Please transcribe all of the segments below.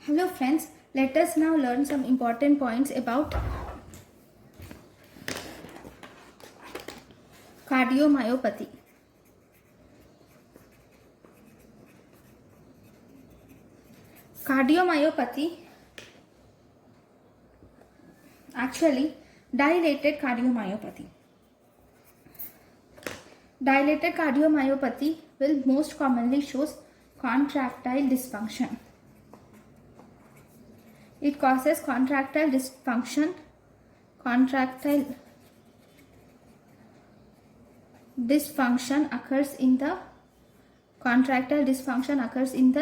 Hello friends, let us now learn some important points about cardiomyopathy. Cardiomyopathy, actually dilated cardiomyopathy. Dilated cardiomyopathy will most commonly shows contractile dysfunction. It causes contractile dysfunction. Contractile dysfunction occurs in the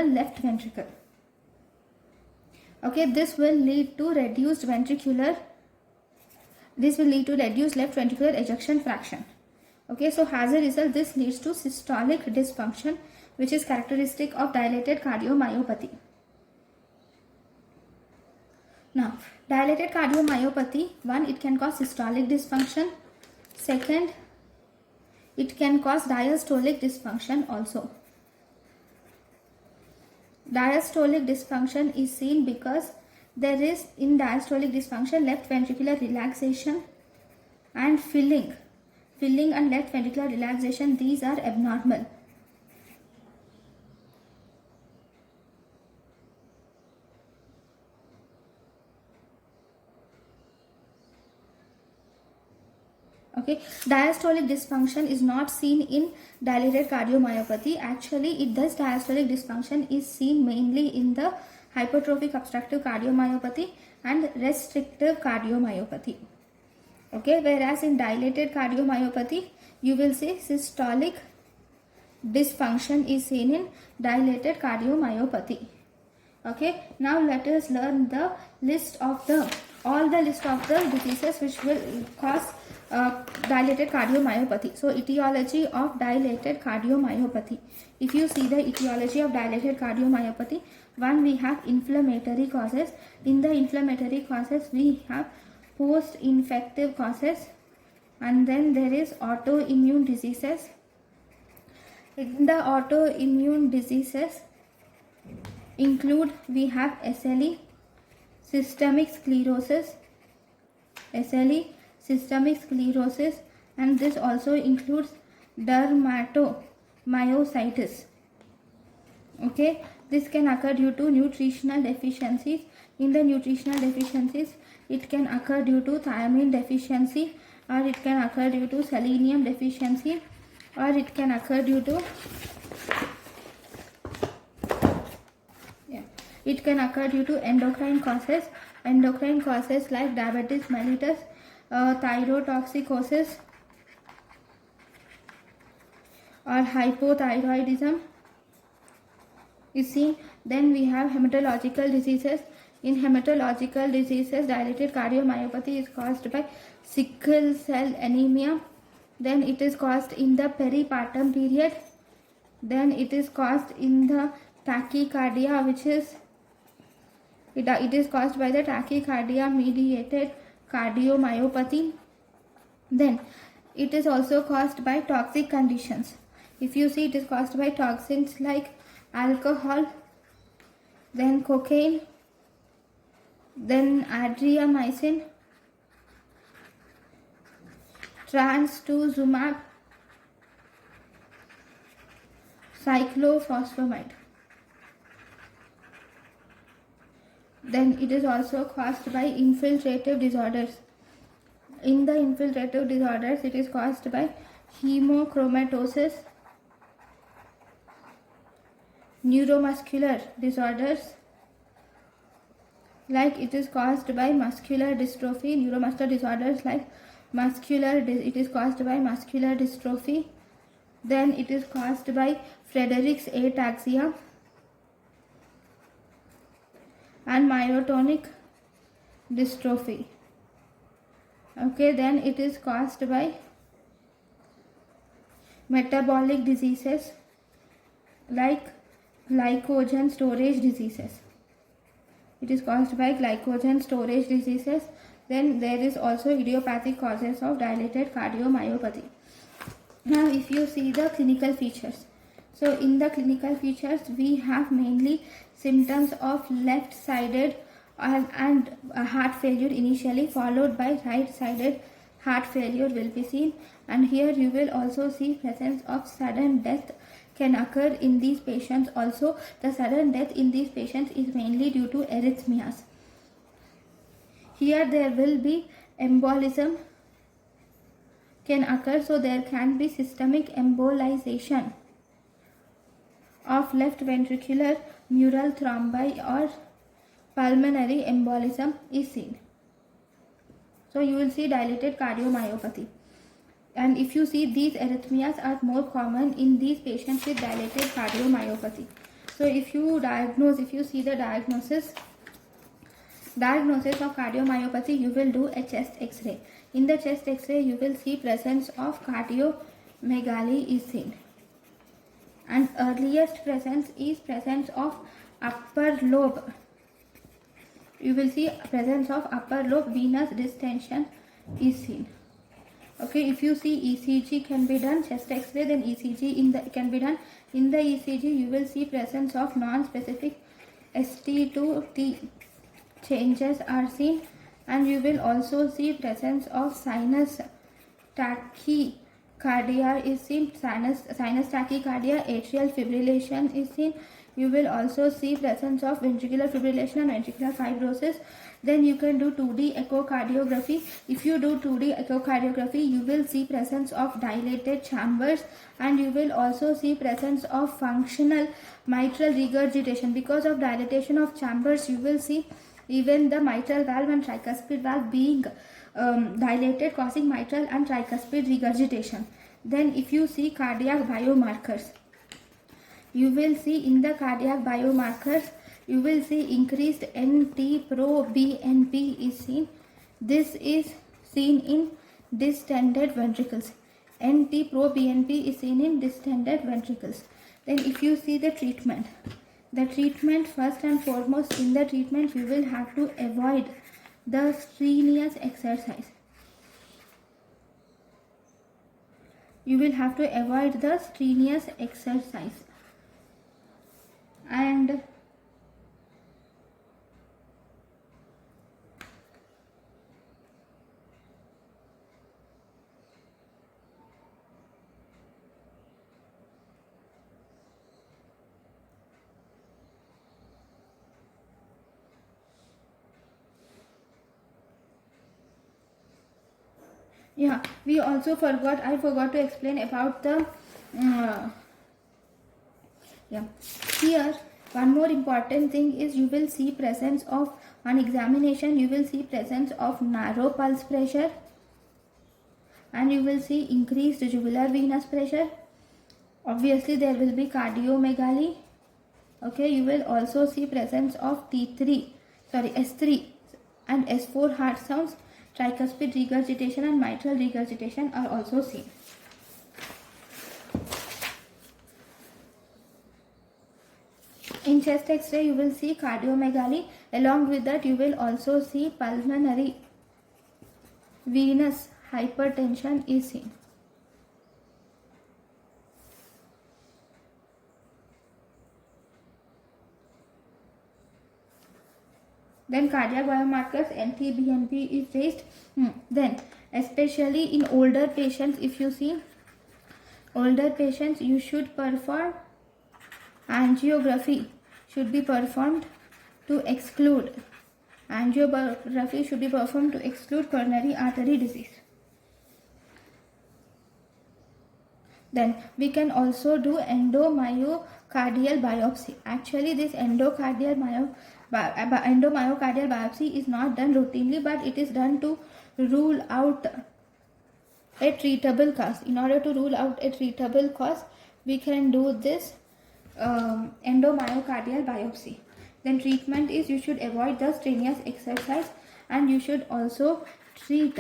left ventricle. Okay, this will lead to reduced left ventricular ejection fraction. Okay, so as a result, this leads to systolic dysfunction, which is characteristic of dilated cardiomyopathy. Now, dilated cardiomyopathy, one, it can cause systolic dysfunction. Second, it can cause diastolic dysfunction also. Diastolic dysfunction is seen because there is in diastolic dysfunction left ventricular relaxation and filling and left ventricular relaxation, these are abnormal. Okay, diastolic dysfunction is not seen in dilated cardiomyopathy. Actually, diastolic dysfunction is seen mainly in the hypertrophic obstructive cardiomyopathy and restrictive cardiomyopathy. Okay, whereas in dilated cardiomyopathy, you will see systolic dysfunction is seen in dilated cardiomyopathy. Okay, now let us learn the list of the diseases which will cause dilated cardiomyopathy. So, etiology of dilated cardiomyopathy. If you see the etiology of dilated cardiomyopathy, one, we have inflammatory causes. In the inflammatory causes, we have post-infective causes, and then there is autoimmune diseases. In the autoimmune diseases include, we have SLE, systemic sclerosis, and this also includes dermatomyositis. Okay, this can occur due to nutritional deficiencies. In the nutritional deficiencies, it can occur due to thiamine deficiency, or it can occur due to selenium deficiency, or it can occur due to endocrine causes like diabetes mellitus, thyrotoxicosis, or hypothyroidism is seen. Then we have hematological diseases. In hematological diseases, dilated cardiomyopathy is caused by sickle cell anemia. Then it is caused in the peripartum period. Then it is caused in the tachycardia, it is caused by the tachycardia mediated cardiomyopathy. Then it is also caused by toxic conditions. If you see, it is caused by toxins like alcohol, then cocaine, then adriamycin, trastuzumab, cyclophosphamide. Then it is also caused by infiltrative disorders. In the infiltrative disorders, it is caused by hemochromatosis, neuromuscular disorders, like it is caused by muscular dystrophy, neuromuscular disorders like it is caused by muscular dystrophy. Then it is caused by Friedreich's ataxia and myotonic dystrophy. Okay, then it is caused by metabolic diseases like glycogen storage diseases. It is caused by glycogen storage diseases. Then there is also idiopathic causes of dilated cardiomyopathy. Now if you see the clinical features, So in the clinical features, we have mainly symptoms of left-sided and heart failure initially, followed by right-sided heart failure will be seen. And here you will also see presence of sudden death can occur in these patients also. The sudden death in these patients is mainly due to arrhythmias. Here there will be embolism can occur, so there can be systemic embolization of left ventricular mural thrombi or pulmonary embolism is seen. So you will see dilated cardiomyopathy. And if you see, these arrhythmias are more common in these patients with dilated cardiomyopathy. So if you see the diagnosis of cardiomyopathy, you will do a chest x-ray. In the chest x-ray, you will see presence of cardiomegaly is seen. And earliest presence is presence of upper lobe. You will see presence of upper lobe venous distension is seen. Okay, if you see ECG can be done, chest x-ray, then ECG can be done. In the ECG, you will see presence of non-specific ST to T changes are seen, and you will also see presence of sinus tachycardia is seen, sinus tachycardia, atrial fibrillation is seen. You will also see presence of ventricular fibrillation and ventricular fibrosis. Then you can do 2D echocardiography. If you do 2D echocardiography, you will see presence of dilated chambers, and you will also see presence of functional mitral regurgitation. Because of dilatation of chambers, you will see even the mitral valve and tricuspid valve being dilated, causing mitral and tricuspid regurgitation. Then if you see cardiac biomarkers, you will see in the cardiac biomarkers, you will see increased NT-proBNP is seen. This is seen in distended ventricles. NT-proBNP is seen in distended ventricles. Then if you see the treatment, first and foremost in the treatment, you will have to avoid the strenuous exercise. You will have to avoid the strenuous exercise. And yeah, we also I forgot to explain about the here one more important thing is you will see presence of, on examination, you will see presence of narrow pulse pressure, and you will see increased jugular venous pressure. Obviously there will be cardiomegaly. Okay, you will also see presence of S3 and S4 heart sounds. Tricuspid regurgitation and mitral regurgitation are also seen. In chest x-ray, you will see cardiomegaly. Along with that, you will also see pulmonary venous hypertension is seen. Then cardiac biomarkers, NT-BNP is raised. Then especially in older patients, if you see older patients, you should perform angiography should be performed to exclude coronary artery disease. Then we can also do endomyocardial biopsy. Actually, this endomyocardial biopsy is not done routinely, but it is done to rule out a treatable cause. In order to rule out a treatable cause, we can do this endomyocardial biopsy. Then treatment is you should avoid the strenuous exercise, and you should also treat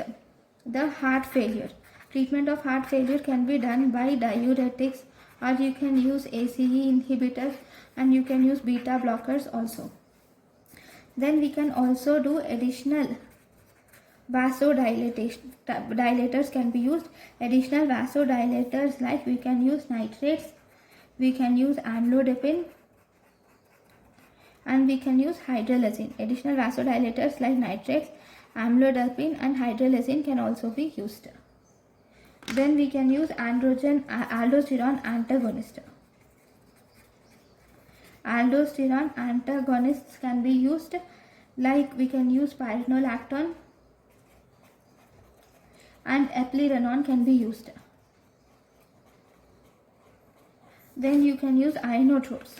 the heart failure. Treatment of heart failure can be done by diuretics, or you can use ACE inhibitors, and you can use beta blockers also. Then we can also do additional vasodilators can be used. Additional vasodilators, like we can use nitrates, we can use amlodipine, and we can use hydralazine. Additional vasodilators like nitrates, amlodipine and hydralazine can also be used. Then we can use aldosterone antagonist. Aldosterone antagonists can be used, like we can use spironolactone, and eplerenone can be used. Then you can use inotropes.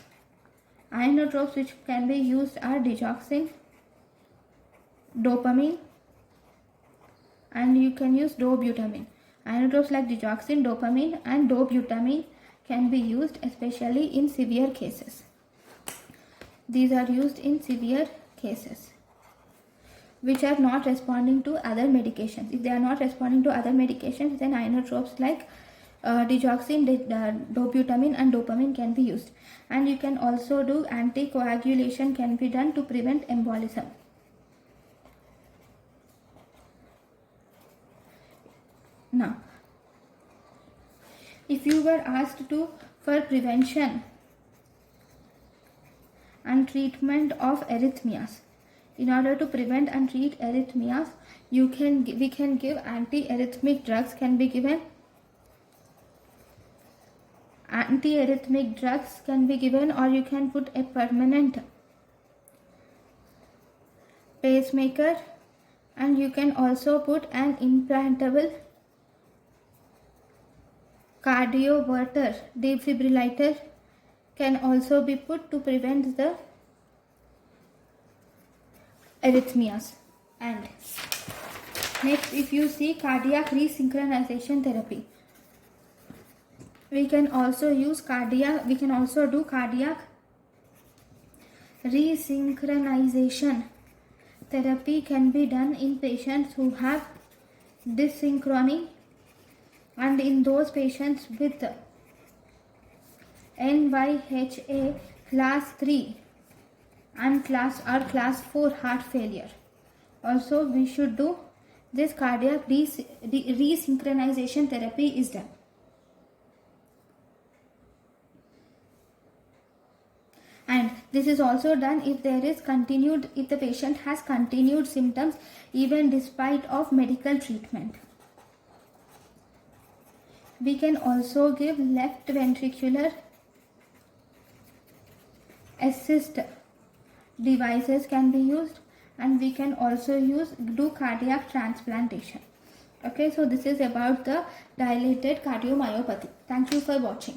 Inotropes which can be used are digoxin, dopamine, and you can use dobutamine. Inotropes like digoxin, dopamine and dobutamine can be used especially in severe cases. These are used in severe cases which are not responding to other medications. If they are not responding to other medications, then inotropes like digoxin, dobutamine and dopamine can be used. And you can also do anticoagulation can be done to prevent embolism. Now, if you were asked for prevention and treatment of arrhythmias, in order to prevent and treat arrhythmias, we can give antiarrhythmic drugs can be given. Antiarrhythmic drugs can be given, or you can put a permanent pacemaker, and you can also put an implantable cardioverter. Defibrillator can also be put to prevent the arrhythmias. And next, if you see cardiac resynchronization therapy, we can also do cardiac resynchronization therapy can be done in patients who have dyssynchrony, and in those patients with NYHA class 3 and class 4 heart failure. Also, we should do this cardiac resynchronization therapy is done. And this is also done if the patient has continued symptoms even despite of medical treatment. We can also give left ventricular assist devices can be used, and we can also do cardiac transplantation. Okay, so this is about the dilated cardiomyopathy. Thank you for watching.